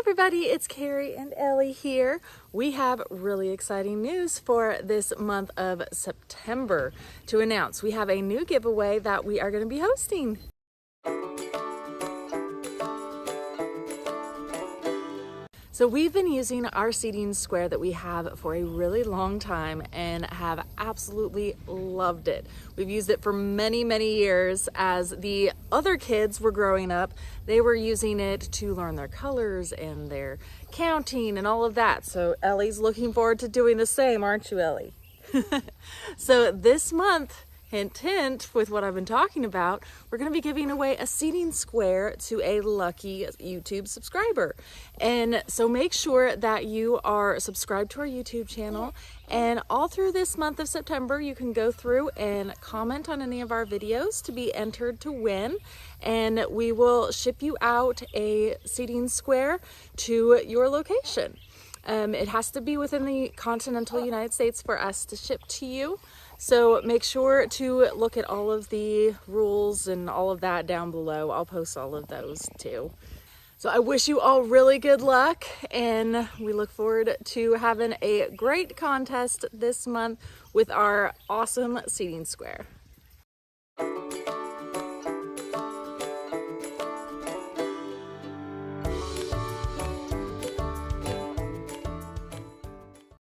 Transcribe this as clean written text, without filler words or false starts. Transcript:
everybody, it's Carrie and Ellie here. We have really exciting news for this month of September to announce. We have a new giveaway that we are going to be hosting. So we've been using our seating square that we have for a really long time and have absolutely loved it. We've used it for many, many years. As the other kids were growing up, they were using it to learn their colors and their counting and all of that. So Ellie's looking forward to doing the same, aren't you, Ellie? So this month, hint, hint, with what I've been talking about, we're going to be giving away a seating square to a lucky YouTube subscriber. And so make sure that you are subscribed to our YouTube channel. And all through this month of September, you can go through and comment on any of our videos to be entered to win. And we will ship you out a seating square to your location. It has to be within the Continental United States for us to ship to you. So make sure to look at all of the rules and all of that down below. I'll post all of those too. So I wish you all really good luck, and we look forward to having a great contest this month with our awesome seating square.